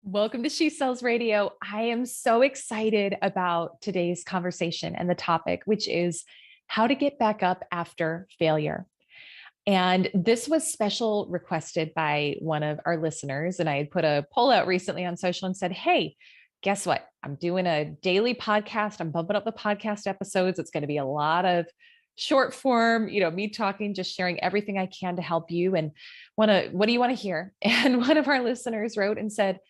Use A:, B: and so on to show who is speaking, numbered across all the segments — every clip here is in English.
A: Welcome to She Sells Radio. I am so excited about today's conversation and the topic, which is how to get back up after failure. And this was special requested by one of our listeners. And I had put a poll out recently on social and said, hey, guess what? I'm doing a daily podcast. I'm bumping up the podcast episodes. It's going to be a lot of short form, me talking, just sharing everything I can to help you. And what do you want to hear? And one of our listeners wrote and said,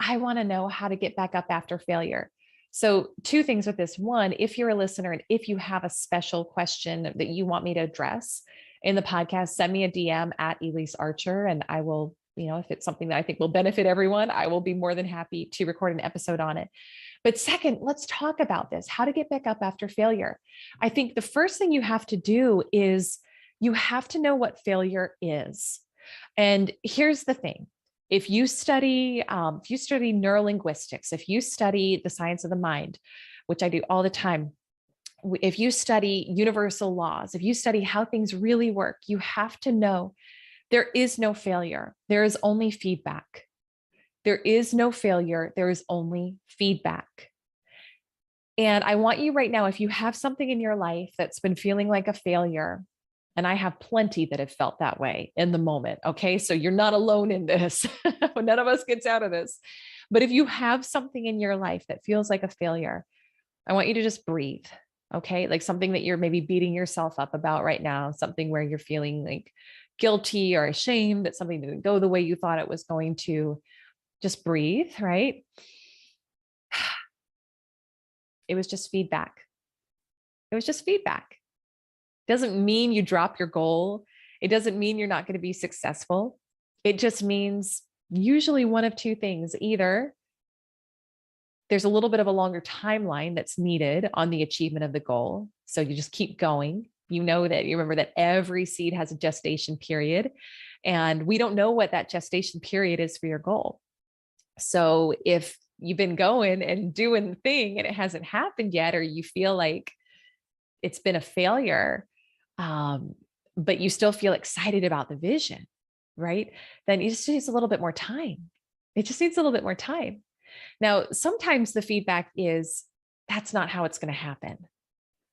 A: I want to know how to get back up after failure. So, two things with this. One, if you're a listener and if you have a special question that you want me to address in the podcast, send me a DM at Elise Archer, and I will, if it's something that I think will benefit everyone, I will be more than happy to record an episode on it. But second, let's talk about this, how to get back up after failure. I think the first thing you have to do is you have to know what failure is. And here's the thing. If you study neurolinguistics, if you study the science of the mind, which I do all the time, if you study universal laws, if you study how things really work, you have to know there is no failure. There is only feedback. There is no failure. There is only feedback. And I want you right now, if you have something in your life that's been feeling like a failure, and I have plenty that have felt that way in the moment. Okay. So you're not alone in this. None of us gets out of this. But if you have something in your life that feels like a failure, I want you to just breathe. Okay. Like something that you're maybe beating yourself up about right now, something where you're feeling like guilty or ashamed that something didn't go the way you thought it was going to. Just breathe, right? It was just feedback. It was just feedback. Doesn't mean you drop your goal. It doesn't mean you're not going to be successful. It just means usually one of two things. Either there's a little bit of a longer timeline that's needed on the achievement of the goal. So you just keep going. You remember that every seed has a gestation period, and we don't know what that gestation period is for your goal. So if you've been going and doing the thing and it hasn't happened yet, or you feel like it's been a failure, but you still feel excited about the vision, right? Then it just needs a little bit more time. It just needs a little bit more time. Now, sometimes the feedback is that's not how it's going to happen,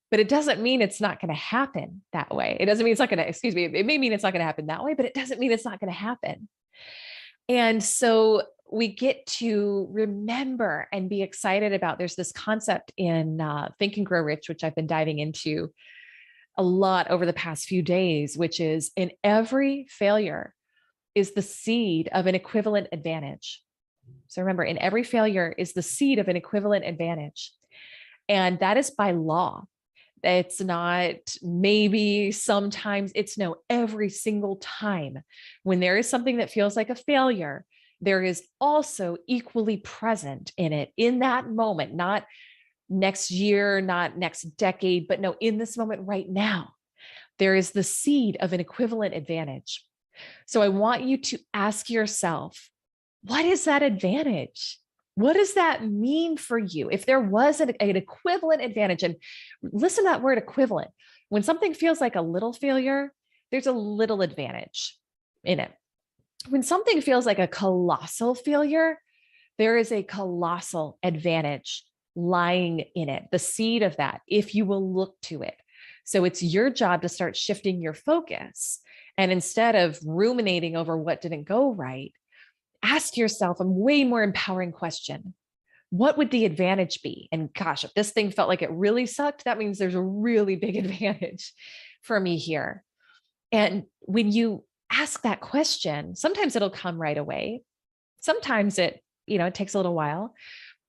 A: but it doesn't mean it's not going to happen that way. It doesn't mean it's not going to, excuse me, it may mean it's not going to happen that way, but it doesn't mean it's not going to happen. And so we get to remember and be excited about, there's this concept in Think and Grow Rich, which I've been diving into a lot over the past few days, which is in every failure is the seed of an equivalent advantage. So remember, in every failure is the seed of an equivalent advantage. And that is by law. It's not maybe sometimes, it's no, every single time. When there is something that feels like a failure, there is also equally present in it in that moment, not next year, not next decade, but no, in this moment right now, there is the seed of an equivalent advantage. So I want you to ask yourself, what is that advantage? What does that mean for you? If there was an equivalent advantage, and listen to that word equivalent. When something feels like a little failure, there's a little advantage in it. When something feels like a colossal failure, there is a colossal advantage lying in it, the seed of that, if you will look to it. So it's your job to start shifting your focus. And instead of ruminating over what didn't go right, ask yourself a way more empowering question. What would the advantage be? And gosh, if this thing felt like it really sucked, that means there's a really big advantage for me here. And when you ask that question, sometimes it'll come right away. Sometimes it takes a little while.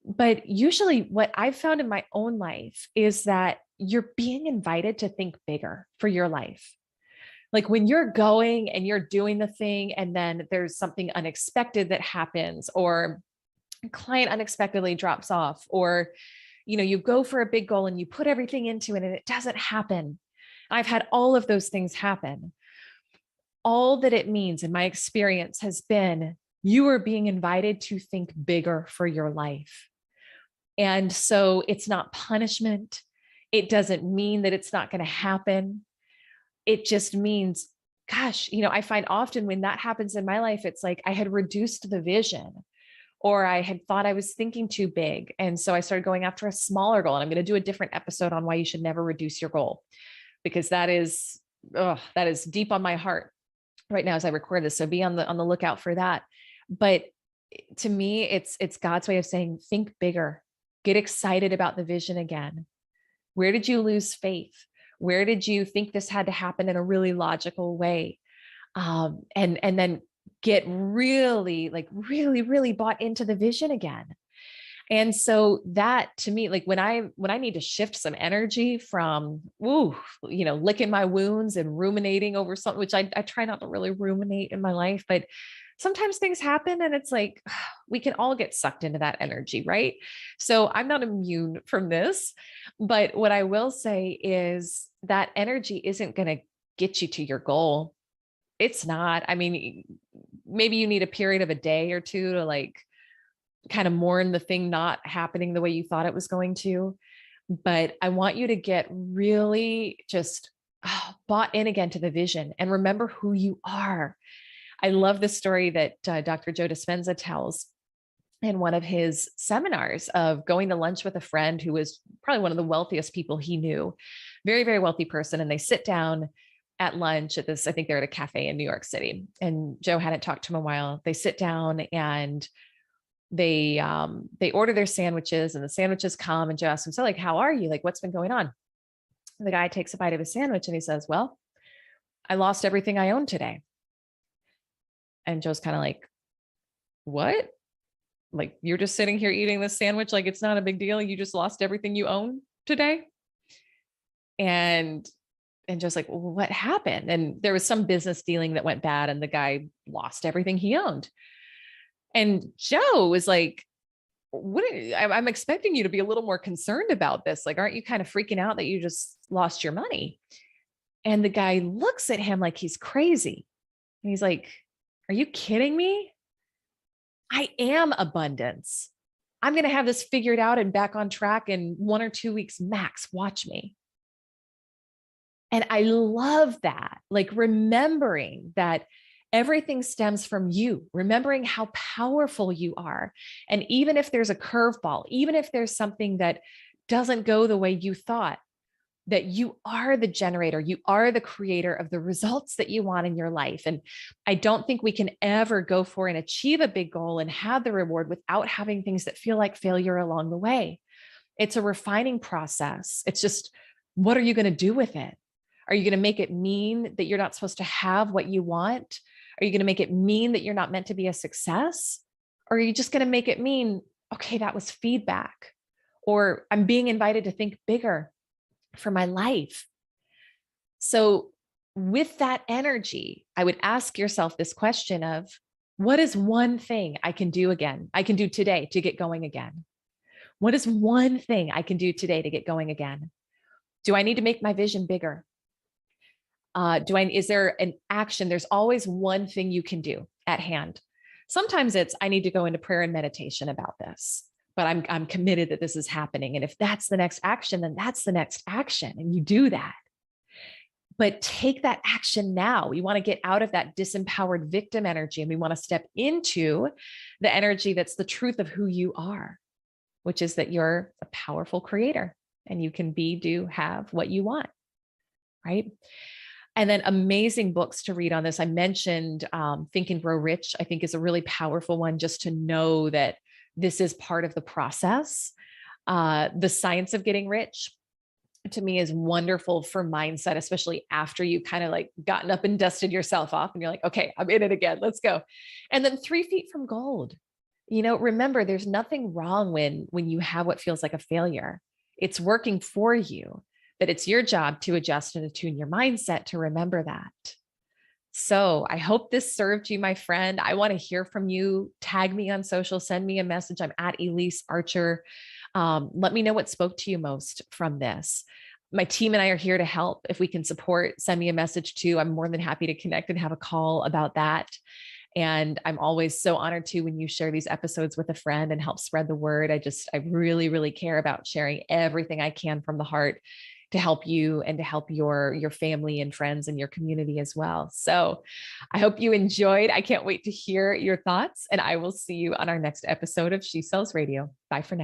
A: But usually what I've found in my own life is that you're being invited to think bigger for your life. Like when you're going and you're doing the thing, and then there's something unexpected that happens, or a client unexpectedly drops off, or, you go for a big goal and you put everything into it and it doesn't happen. I've had all of those things happen. All that it means in my experience has been you are being invited to think bigger for your life. And so it's not punishment. It doesn't mean that it's not going to happen. It just means, gosh, I find often when that happens in my life, it's like I had reduced the vision, or I had thought I was thinking too big. And so I started going after a smaller goal. And I'm going to do a different episode on why you should never reduce your goal, because that is deep on my heart right now as I record this. So be on the lookout for that. But to me, it's God's way of saying, think bigger, get excited about the vision again. Where did you lose faith? Where did you think this had to happen in a really logical way? And then get really, like really bought into the vision again. And so that to me, like when I need to shift some energy from, licking my wounds and ruminating over something, which I try not to really ruminate in my life, but sometimes things happen and it's like, we can all get sucked into that energy, right? So I'm not immune from this, but what I will say is that energy isn't going to get you to your goal. It's not. I mean, maybe you need a period of a day or two to like kind of mourn the thing not happening the way you thought it was going to. But I want you to get really just bought in again to the vision and remember who you are. I love the story that Dr. Joe Dispenza tells in one of his seminars of going to lunch with a friend who was probably one of the wealthiest people he knew, very, very wealthy person. And they sit down at lunch at this, I think they're at a cafe in New York City. And Joe hadn't talked to him in a while. They sit down and they order their sandwiches and the sandwiches come and Joe asks him, so like, how are you? Like, what's been going on? And the guy takes a bite of his sandwich and he says, well, I lost everything I own today. And Joe's kind of like, what? Like, you're just sitting here eating this sandwich. Like, it's not a big deal. You just lost everything you own today. And just like, well, what happened? And there was some business dealing that went bad and the guy lost everything he owned. And Joe was like, I'm expecting you to be a little more concerned about this. Like, aren't you kind of freaking out that you just lost your money? And the guy looks at him like he's crazy. And he's like, are you kidding me? I am abundance. I'm going to have this figured out and back on track in 1 or 2 weeks max. Watch me. And I love that, like remembering that everything stems from you, remembering how powerful you are. And even if there's a curveball, even if there's something that doesn't go the way you thought, that you are the generator, you are the creator of the results that you want in your life. And I don't think we can ever go for and achieve a big goal and have the reward without having things that feel like failure along the way. It's a refining process. It's just, what are you going to do with it? Are you going to make it mean that you're not supposed to have what you want? Are you going to make it mean that you're not meant to be a success? Or are you just going to make it mean, okay, that was feedback, or I'm being invited to think bigger for my life? So with that energy, I would ask yourself this question of, what is one thing I can do today to get going again? What is one thing I can do today to get going again? Do I need to make my vision bigger? Is there an action? There's always one thing you can do at hand. Sometimes it's, I need to go into prayer and meditation about this, but I'm committed that this is happening. And if that's the next action, then that's the next action. And you do that. But take that action now. We want to get out of that disempowered victim energy. And we want to step into the energy that's the truth of who you are, which is that you're a powerful creator and you can be, do, have what you want, right? And then amazing books to read on this. I mentioned Think and Grow Rich, I think is a really powerful one, just to know that this is part of the process. The Science of Getting Rich, to me, is wonderful for mindset, especially after you kind of like gotten up and dusted yourself off and you're like, okay, I'm in it again, let's go. And then 3 Feet from Gold. Remember, there's nothing wrong when you have what feels like a failure. It's working for you. But it's your job to adjust and attune your mindset to remember that. So I hope this served you, my friend. I want to hear from you. Tag me on social, send me a message. I'm at Elise Archer. Let me know what spoke to you most from this. My team and I are here to help. If we can support, send me a message too. I'm more than happy to connect and have a call about that. And I'm always so honored too when you share these episodes with a friend and help spread the word. I really, really care about sharing everything I can from the heart to help you and to help your family and friends and your community as well. So I hope you enjoyed. I can't wait to hear your thoughts, and I will see you on our next episode of She Sells Radio. Bye for now.